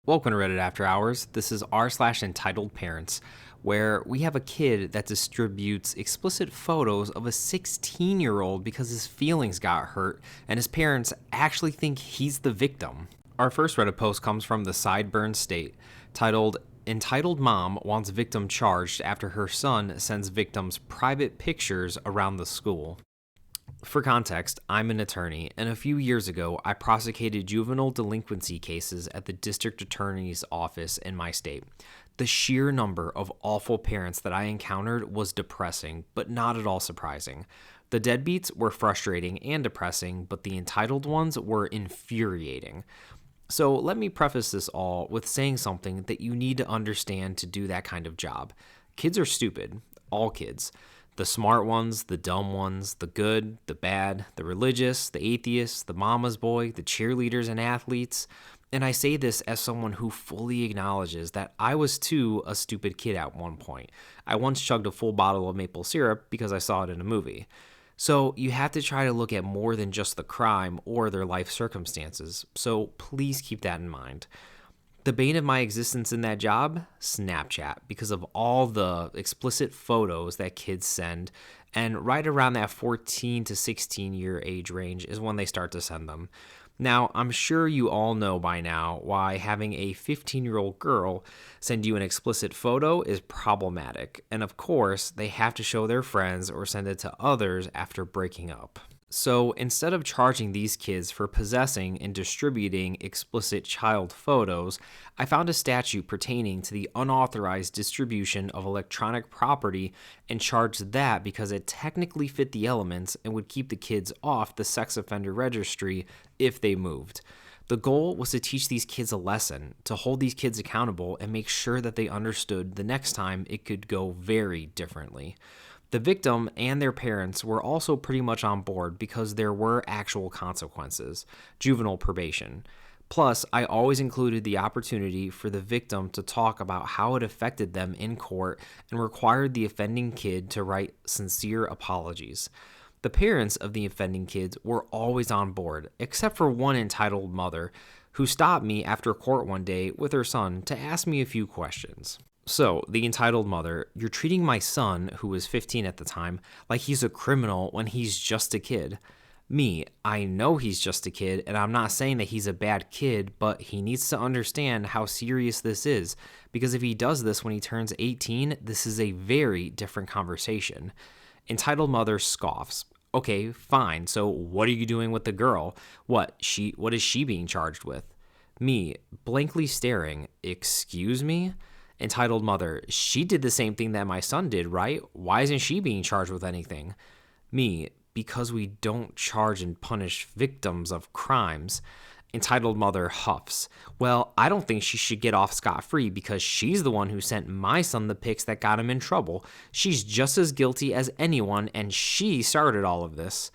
Welcome to Reddit After Hours. This is r/EntitledParents, where we have a kid that distributes explicit photos of a 16-year-old because his feelings got hurt and his parents actually think he's the victim. Our first Reddit post comes from the Sideburn State, titled Entitled Mom Wants Victim Charged After Her Son Sends Victims Private Pictures Around the School. For context, I'm an attorney, and a few years ago, I prosecuted juvenile delinquency cases at the district attorney's office in my state. The sheer number of awful parents that I encountered was depressing, but not at all surprising. The deadbeats were frustrating and depressing, but the entitled ones were infuriating. So let me preface this all with saying something that you need to understand to do that kind of job. Kids are stupid, all kids. The smart ones, the dumb ones, the good, the bad, the religious, the atheists, the mama's boy, the cheerleaders and athletes. And I say this as someone who fully acknowledges that I was too a stupid kid at one point. I once chugged a full bottle of maple syrup because I saw it in a movie. So you have to try to look at more than just the crime or their life circumstances. So please keep that in mind. The bane of my existence in that job? Snapchat, because of all the explicit photos that kids send, and right around that 14 to 16 year age range is when they start to send them. Now, I'm sure you all know by now why having a 15-year-old girl send you an explicit photo is problematic, and of course, they have to show their friends or send it to others after breaking up. So instead of charging these kids for possessing and distributing explicit child photos, I found a statute pertaining to the unauthorized distribution of electronic property and charged that because it technically fit the elements and would keep the kids off the sex offender registry if they moved. The goal was to teach these kids a lesson, to hold these kids accountable and make sure that they understood the next time it could go very differently. The victim and their parents were also pretty much on board because there were actual consequences, juvenile probation. Plus, I always included the opportunity for the victim to talk about how it affected them in court and required the offending kid to write sincere apologies. The parents of the offending kids were always on board, except for one entitled mother who stopped me after court one day with her son to ask me a few questions. So, the entitled mother, you're treating my son, who was 15 at the time, like he's a criminal when he's just a kid. Me, I know he's just a kid, and I'm not saying that he's a bad kid, but he needs to understand how serious this is, because if he does this when he turns 18, this is a very different conversation. Entitled mother scoffs. Okay, fine, so what are you doing with the girl? What is she being charged with? Me, blankly staring, excuse me? Entitled mother, she did the same thing that my son did, right? Why isn't she being charged with anything? Me, because we don't charge and punish victims of crimes. Entitled mother huffs. Well, I don't think she should get off scot-free because she's the one who sent my son the pics that got him in trouble. She's just as guilty as anyone, and she started all of this.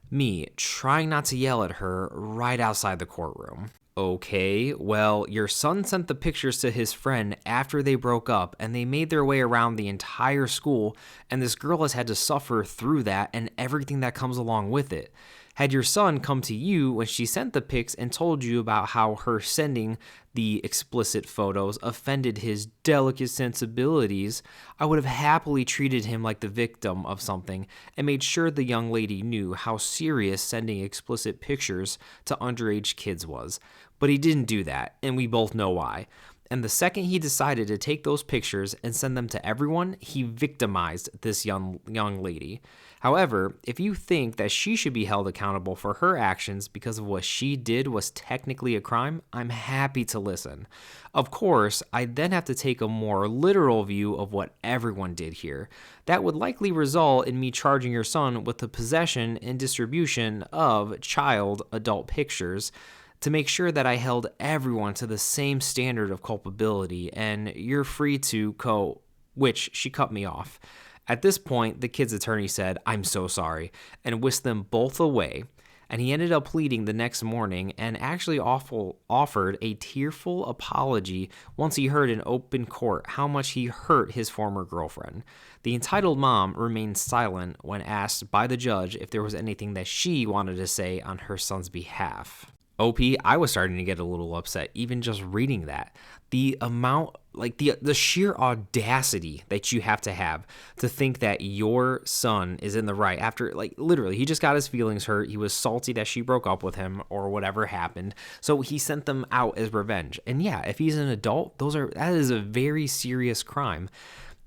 Me, trying not to yell at her right outside the courtroom. Okay, well, your son sent the pictures to his friend after they broke up, and they made their way around the entire school, and this girl has had to suffer through that and everything that comes along with it. Had your son come to you when she sent the pics and told you about how her sending the explicit photos offended his delicate sensibilities, I would have happily treated him like the victim of something and made sure the young lady knew how serious sending explicit pictures to underage kids was. But he didn't do that, and we both know why. And the second he decided to take those pictures and send them to everyone, he victimized this young lady. However, if you think that she should be held accountable for her actions because of what she did was technically a crime, I'm happy to listen. Of course, I then have to take a more literal view of what everyone did here. That would likely result in me charging your son with the possession and distribution of child adult pictures to make sure that I held everyone to the same standard of culpability, and you're free to which she cut me off. At this point, the kid's attorney said, "I'm so sorry," and whisked them both away, and he ended up pleading the next morning and actually offered a tearful apology once he heard in open court how much he hurt his former girlfriend. The entitled mom remained silent when asked by the judge if there was anything that she wanted to say on her son's behalf. OP, I was starting to get a little upset even just reading that. The amount, like the sheer audacity that you have to think that your son is in the right after, like, literally he just got his feelings hurt. He was salty that she broke up with him or whatever happened. So he sent them out as revenge. And yeah, if he's an adult, that is a very serious crime.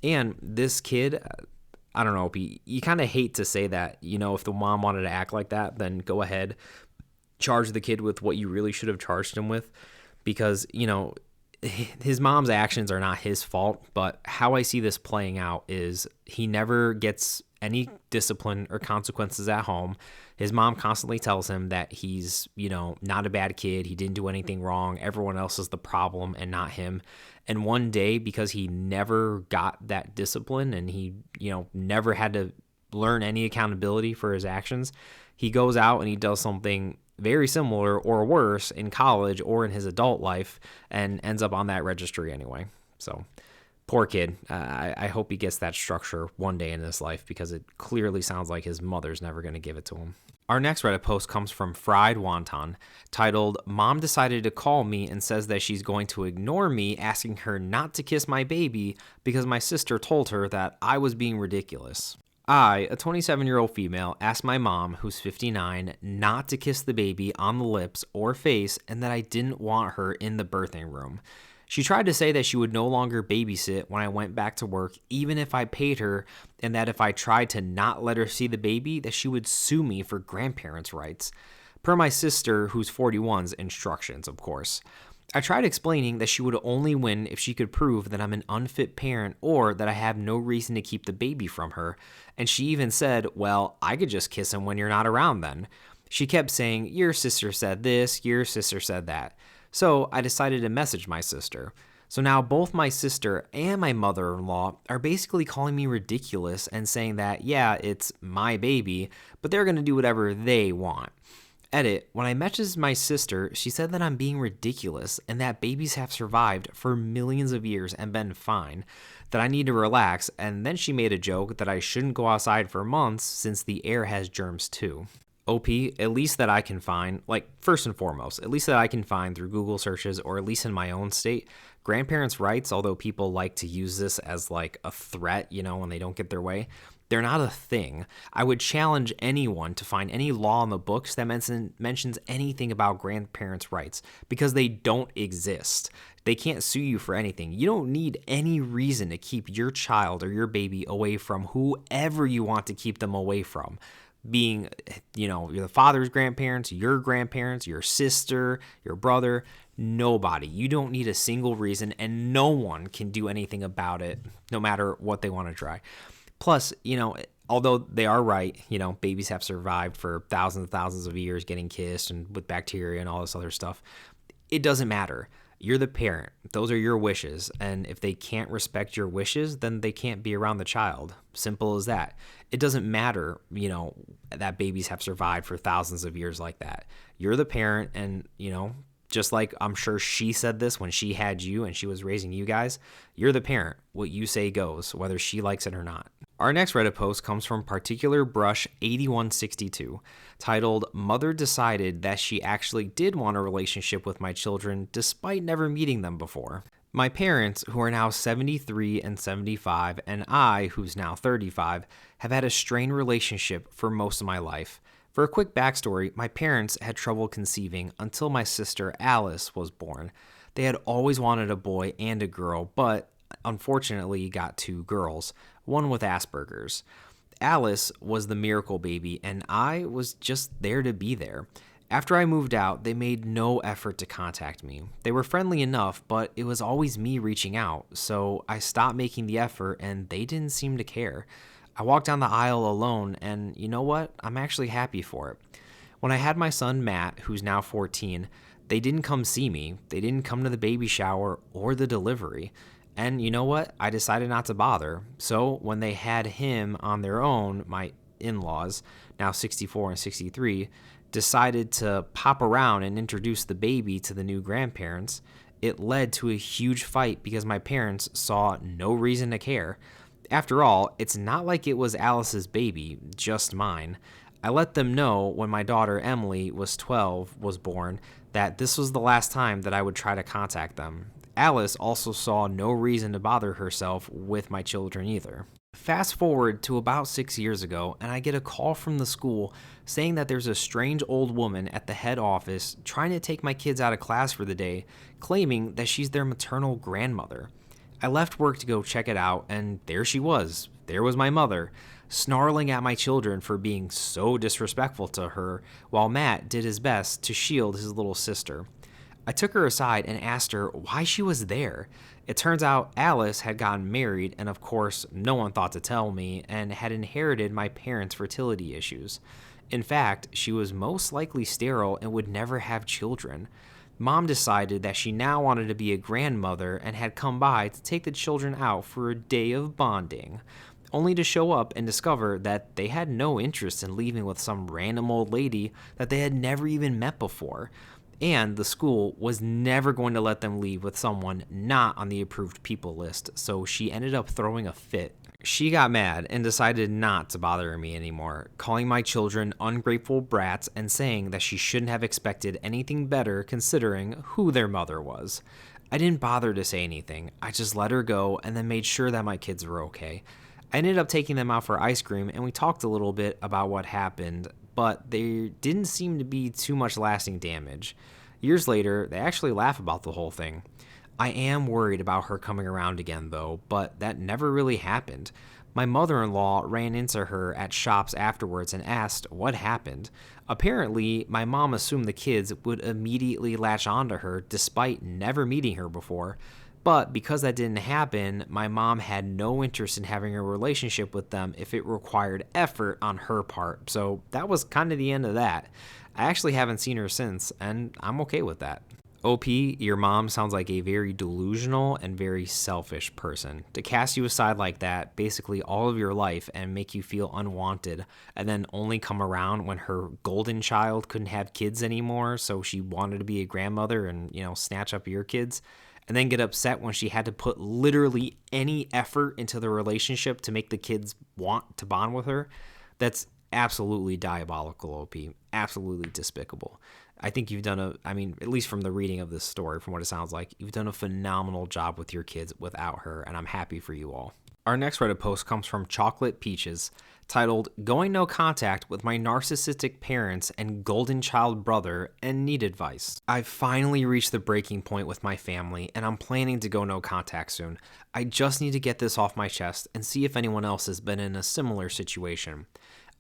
And this kid, I don't know, you kind of hate to say that, if the mom wanted to act like that, then go ahead, charge the kid with what you really should have charged him with, because, his mom's actions are not his fault. But how I see this playing out is he never gets any discipline or consequences at home. His mom constantly tells him that he's, not a bad kid. He didn't do anything wrong. Everyone else is the problem and not him. And one day, because he never got that discipline and he, never had to learn any accountability for his actions, he goes out and he does something very similar or worse in college or in his adult life and ends up on that registry anyway. So poor kid. I hope he gets that structure one day in his life, because it clearly sounds like his mother's never going to give it to him. Our next Reddit post comes from Fried Wonton, titled, "Mom decided to call me and says that she's going to ignore me asking her not to kiss my baby because my sister told her that I was being ridiculous. I, a 27-year-old female, asked my mom, who's 59, not to kiss the baby on the lips or face, and that I didn't want her in the birthing room. She tried to say that she would no longer babysit when I went back to work, even if I paid her, and that if I tried to not let her see the baby, that she would sue me for grandparents' rights. Per my sister, who's 41's instructions, of course. I tried explaining that she would only win if she could prove that I'm an unfit parent or that I have no reason to keep the baby from her. And she even said, well, I could just kiss him when you're not around then. She kept saying, your sister said this, your sister said that. So I decided to message my sister. So now both my sister and my mother-in-law are basically calling me ridiculous and saying that, yeah, it's my baby, but they're going to do whatever they want. Edit, when I messaged my sister, she said that I'm being ridiculous and that babies have survived for millions of years and been fine, that I need to relax, and then she made a joke that I shouldn't go outside for months since the air has germs too. OP, at least that I can find, like, first and foremost, at least that I can find through Google searches or at least in my own state, grandparents' rights, although people like to use this as like a threat, when they don't get their way, they're not a thing. I would challenge anyone to find any law in the books that mentions anything about grandparents' rights, because they don't exist. They can't sue you for anything. You don't need any reason to keep your child or your baby away from whoever you want to keep them away from. Being, you're the father's grandparents, your sister, your brother, nobody. You don't need a single reason, and no one can do anything about it, no matter what they want to try. Plus, although they are right, babies have survived for thousands and thousands of years getting kissed and with bacteria and all this other stuff. It doesn't matter. You're the parent. Those are your wishes. And if they can't respect your wishes, then they can't be around the child. Simple as that. It doesn't matter, that babies have survived for thousands of years like that. You're the parent, and, just like I'm sure she said this when she had you and she was raising you guys, you're the parent. What you say goes, whether she likes it or not. Our next Reddit post comes from Particular Brush 8162, titled, Mother decided that she actually did want a relationship with my children despite never meeting them before. My parents, who are now 73 and 75, and I, who's now 35, have had a strained relationship for most of my life. For a quick backstory, my parents had trouble conceiving until my sister Alice was born. They had always wanted a boy and a girl, but unfortunately got two girls, one with Asperger's. Alice was the miracle baby, and I was just there to be there. After I moved out, they made no effort to contact me. They were friendly enough, but it was always me reaching out, so I stopped making the effort, and they didn't seem to care. I walked down the aisle alone, and you know what? I'm actually happy for it. When I had my son Matt, who's now 14, they didn't come see me. They didn't come to the baby shower or the delivery. And you know what? I decided not to bother. So when they had him on their own, my in-laws, now 64 and 63, decided to pop around and introduce the baby to the new grandparents, it led to a huge fight because my parents saw no reason to care. After all, it's not like it was Alice's baby, just mine. I let them know when my daughter Emily was 12 was born that this was the last time that I would try to contact them. Alice also saw no reason to bother herself with my children either. Fast forward to about 6 years ago, and I get a call from the school saying that there's a strange old woman at the head office trying to take my kids out of class for the day, claiming that she's their maternal grandmother. I left work to go check it out, and there she was. There was my mother, snarling at my children for being so disrespectful to her, while Matt did his best to shield his little sister. I took her aside and asked her why she was there. It turns out Alice had gotten married, and of course, no one thought to tell me, and had inherited my parents' fertility issues. In fact, she was most likely sterile and would never have children. Mom decided that she now wanted to be a grandmother and had come by to take the children out for a day of bonding, only to show up and discover that they had no interest in leaving with some random old lady that they had never even met before. And the school was never going to let them leave with someone not on the approved people list, so she ended up throwing a fit. She got mad and decided not to bother me anymore, calling my children ungrateful brats and saying that she shouldn't have expected anything better considering who their mother was. I didn't bother to say anything. I just let her go and then made sure that my kids were okay. I ended up taking them out for ice cream and we talked a little bit about what happened, but there didn't seem to be too much lasting damage. Years later, they actually laugh about the whole thing. I am worried about her coming around again though, but that never really happened. My mother-in-law ran into her at shops afterwards and asked what happened. Apparently, my mom assumed the kids would immediately latch onto her despite never meeting her before. But because that didn't happen, my mom had no interest in having a relationship with them if it required effort on her part. So that was kind of the end of that. I actually haven't seen her since, and I'm okay with that. OP, your mom sounds like a very delusional and very selfish person. To cast you aside like that, basically all of your life, and make you feel unwanted, and then only come around when her golden child couldn't have kids anymore, so she wanted to be a grandmother and, snatch up your kids, and then get upset when she had to put literally any effort into the relationship to make the kids want to bond with her. That's absolutely diabolical, OP. Absolutely despicable. I think you've done at least from the reading of this story, from what it sounds like, you've done a phenomenal job with your kids without her, and I'm happy for you all. Our next Reddit post comes from Chocolate Peaches, titled, Going No Contact with My Narcissistic Parents and Golden Child Brother and Need Advice. I've finally reached the breaking point with my family, and I'm planning to go no contact soon. I just need to get this off my chest and see if anyone else has been in a similar situation.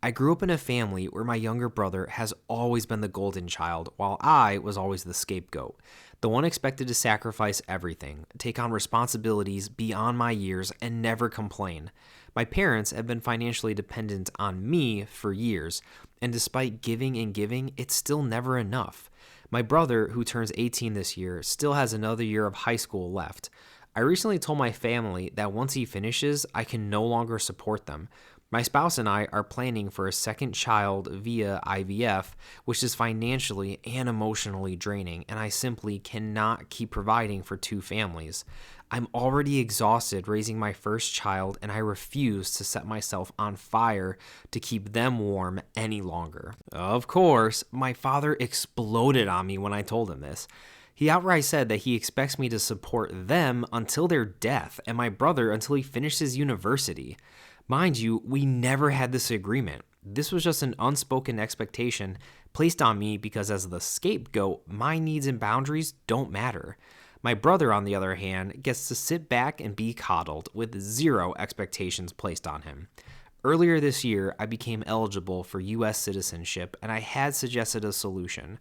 I grew up in a family where my younger brother has always been the golden child, while I was always the scapegoat, the one expected to sacrifice everything, take on responsibilities beyond my years, and never complain. My parents have been financially dependent on me for years, and despite giving and giving, it's still never enough. My brother, who turns 18 this year, still has another year of high school left. I recently told my family that once he finishes, I can no longer support them. My spouse and I are planning for a second child via IVF, which is financially and emotionally draining, and I simply cannot keep providing for two families. I'm already exhausted raising my first child, and I refuse to set myself on fire to keep them warm any longer. Of course, my father exploded on me when I told him this. He outright said that he expects me to support them until their death, and my brother until he finishes university. Mind you, we never had this agreement. This was just an unspoken expectation placed on me because as the scapegoat, my needs and boundaries don't matter. My brother, on the other hand, gets to sit back and be coddled with zero expectations placed on him. Earlier this year, I became eligible for U.S. citizenship, and I had suggested a solution.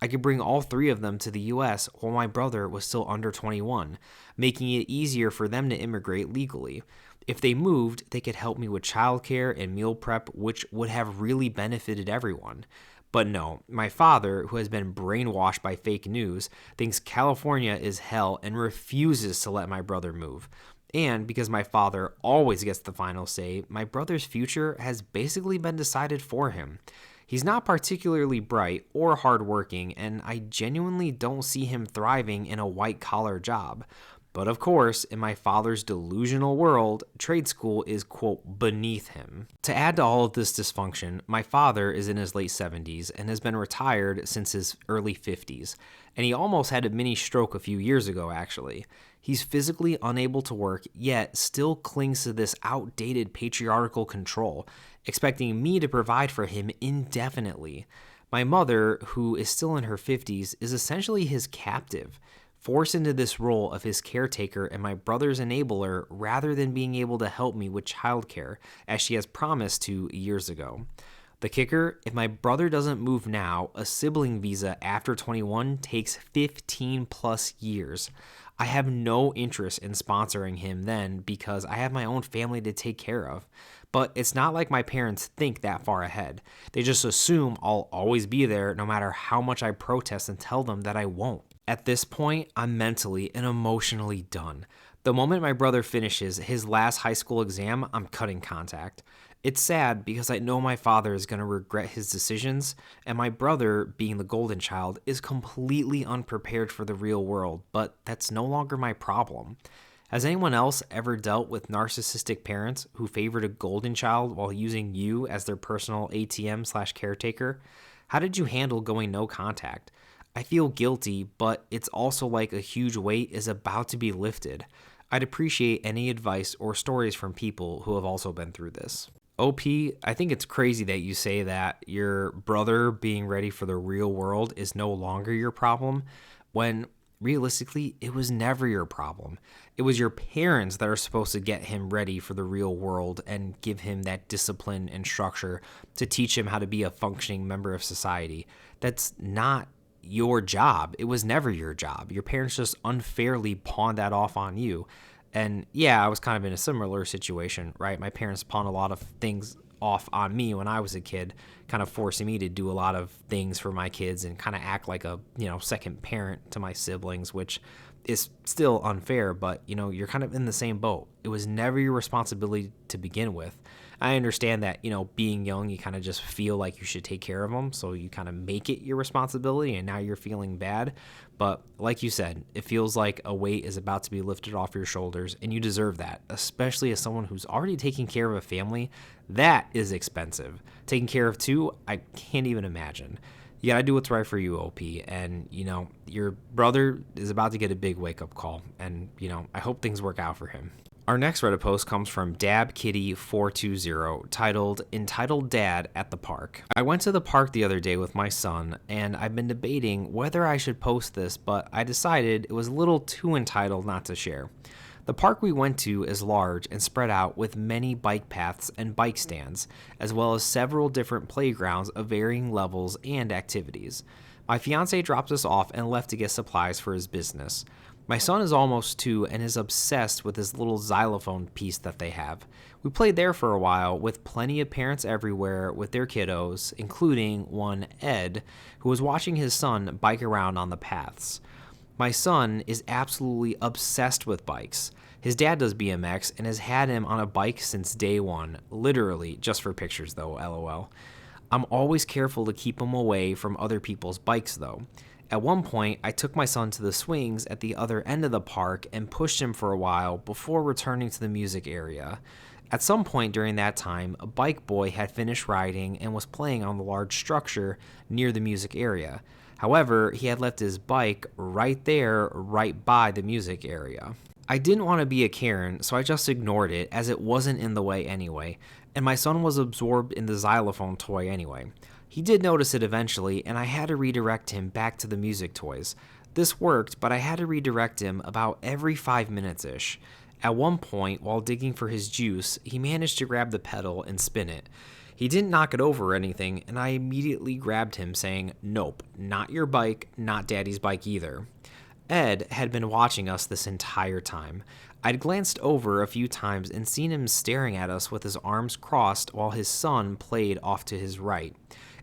I could bring all three of them to the U.S. while my brother was still under 21, making it easier for them to immigrate legally. If they moved, they could help me with childcare and meal prep, which would have really benefited everyone. But no, my father, who has been brainwashed by fake news, thinks California is hell and refuses to let my brother move. And because my father always gets the final say, my brother's future has basically been decided for him. He's not particularly bright or hardworking, and I genuinely don't see him thriving in a white-collar job. But of course, in my father's delusional world, trade school is, quote, beneath him. To add to all of this dysfunction, my father is in his late 70s and has been retired since his early 50s, and he almost had a mini stroke a few years ago, actually. He's physically unable to work, yet still clings to this outdated patriarchal control, expecting me to provide for him indefinitely. My mother, who is still in her 50s, is essentially his captive, forced into this role of his caretaker and my brother's enabler rather than being able to help me with childcare, as she has promised to years ago. The kicker, if my brother doesn't move now, a sibling visa after 21 takes 15 plus years. I have no interest in sponsoring him then because I have my own family to take care of. But it's not like my parents think that far ahead. They just assume I'll always be there no matter how much I protest and tell them that I won't. At this point, I'm mentally and emotionally done. The moment my brother finishes his last high school exam, I'm cutting contact. It's sad because I know my father is going to regret his decisions, and my brother, being the golden child, is completely unprepared for the real world, but that's no longer my problem. Has anyone else ever dealt with narcissistic parents who favored a golden child while using you as their personal ATM/caretaker? How did you handle going no contact? I feel guilty, but it's also like a huge weight is about to be lifted. I'd appreciate any advice or stories from people who have also been through this. OP, I think it's crazy that you say that your brother being ready for the real world is no longer your problem, when realistically, it was never your problem. It was your parents that are supposed to get him ready for the real world and give him that discipline and structure to teach him how to be a functioning member of society. That's not your job. It was never your job. Your parents just unfairly pawned that off on you. And yeah, I was kind of in a similar situation, right? My parents pawned a lot of things off on me when I was a kid, kind of forcing me to do a lot of things for my kids and kind of act like a, second parent to my siblings, which is still unfair, but you're kind of in the same boat. It was never your responsibility to begin with. I understand that, being young, you kind of just feel like you should take care of them, so you kind of make it your responsibility, and now you're feeling bad. But like you said, it feels like a weight is about to be lifted off your shoulders, and you deserve that, especially as someone who's already taking care of a family. That is expensive. Taking care of two, I can't even imagine. You gotta do what's right for you, OP, and, your brother is about to get a big wake-up call, and, I hope things work out for him. Our next Reddit post comes from DabKitty420, titled Entitled Dad at the Park. I went to the park the other day with my son, and I've been debating whether I should post this, but I decided it was a little too entitled not to share. The park we went to is large and spread out with many bike paths and bike stands, as well as several different playgrounds of varying levels and activities. My fiance dropped us off and left to get supplies for his business. My son is almost 2 and is obsessed with this little xylophone piece that they have. We played there for a while with plenty of parents everywhere with their kiddos, including one Ed, who was watching his son bike around on the paths. My son is absolutely obsessed with bikes. His dad does BMX and has had him on a bike since day one, literally just for pictures though, LOL. I'm always careful to keep him away from other people's bikes though. At one point, I took my son to the swings at the other end of the park and pushed him for a while before returning to the music area. At some point during that time, a bike boy had finished riding and was playing on the large structure near the music area. However, he had left his bike right there, right by the music area. I didn't want to be a Karen, so I just ignored it as it wasn't in the way anyway, and my son was absorbed in the xylophone toy anyway. He did notice it eventually, and I had to redirect him back to the music toys. This worked, but I had to redirect him about every 5 minutes-ish. At one point, while digging for his juice, he managed to grab the pedal and spin it. He didn't knock it over or anything, and I immediately grabbed him, saying, "Nope, not your bike, not Daddy's bike either." Ed had been watching us this entire time. I'd glanced over a few times and seen him staring at us with his arms crossed while his son played off to his right.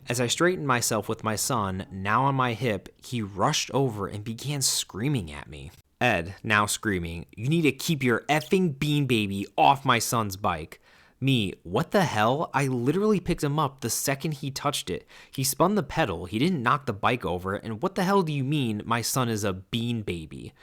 As I straightened myself with my son, now on my hip, he rushed over and began screaming at me. Ed, now screaming, "You need to keep your effing bean baby off my son's bike." Me, what the hell? I literally picked him up the second he touched it. He spun the pedal, he didn't knock the bike over, and what the hell do you mean my son is a bean baby?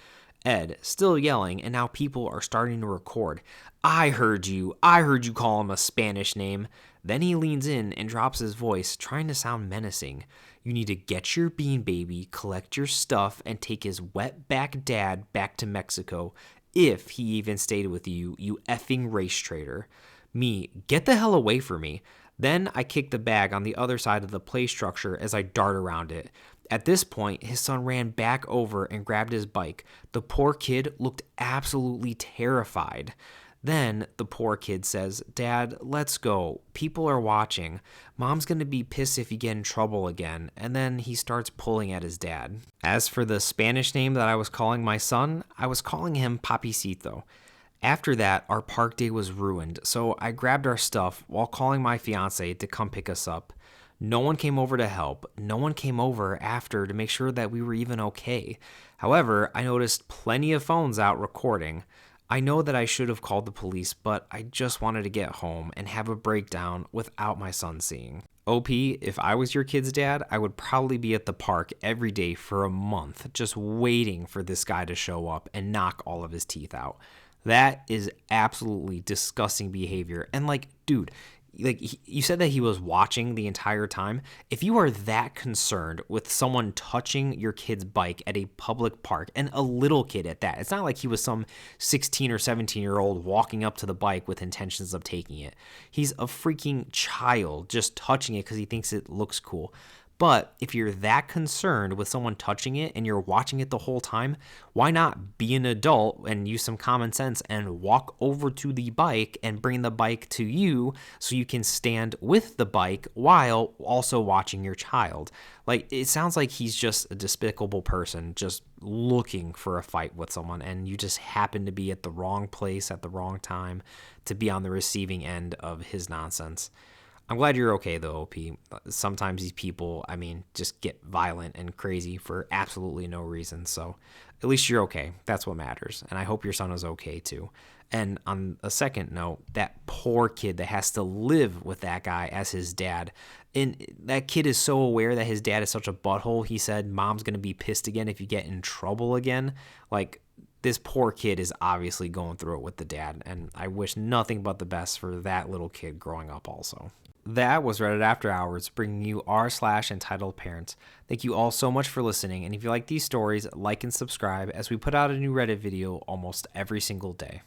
Ed, still yelling, and now people are starting to record. I heard you. I heard you call him a Spanish name. Then he leans in and drops his voice, trying to sound menacing. You need to get your bean baby, collect your stuff, and take his wetback dad back to Mexico. If he even stayed with you, you effing race traitor. Me, get the hell away from me. Then I kick the bag on the other side of the play structure as I dart around it. At this point, his son ran back over and grabbed his bike. The poor kid looked absolutely terrified. Then the poor kid says, Dad, let's go. People are watching. Mom's going to be pissed if you get in trouble again. And then he starts pulling at his dad. As for the Spanish name that I was calling my son, I was calling him Papicito. After that, our park day was ruined, so I grabbed our stuff while calling my fiance to come pick us up. No one came over to help. No one came over after to make sure that we were even okay. However, I noticed plenty of phones out recording. I know that I should have called the police, but I just wanted to get home and have a breakdown without my son seeing. OP, if I was your kid's dad, I would probably be at the park every day for a month, just waiting for this guy to show up and knock all of his teeth out. That is absolutely disgusting behavior. And dude, you said that he was watching the entire time. If you are that concerned with someone touching your kid's bike at a public park, and a little kid at that, it's not like he was some 16 or 17-year-old walking up to the bike with intentions of taking it. He's a freaking child just touching it because he thinks it looks cool. But if you're that concerned with someone touching it and you're watching it the whole time, why not be an adult and use some common sense and walk over to the bike and bring the bike to you so you can stand with the bike while also watching your child? It sounds like he's just a despicable person just looking for a fight with someone, and you just happen to be at the wrong place at the wrong time to be on the receiving end of his nonsense. I'm glad you're okay, though, OP. Sometimes these people, just get violent and crazy for absolutely no reason. So at least you're okay. That's what matters. And I hope your son is okay, too. And on a second note, that poor kid that has to live with that guy as his dad. And that kid is so aware that his dad is such a butthole. He said, Mom's going to be pissed again if you get in trouble again. This poor kid is obviously going through it with the dad. And I wish nothing but the best for that little kid growing up also. That was Reddit After Hours, bringing you r/entitled parents. Thank you all so much for listening, and if you like these stories, like and subscribe as we put out a new Reddit video almost every single day.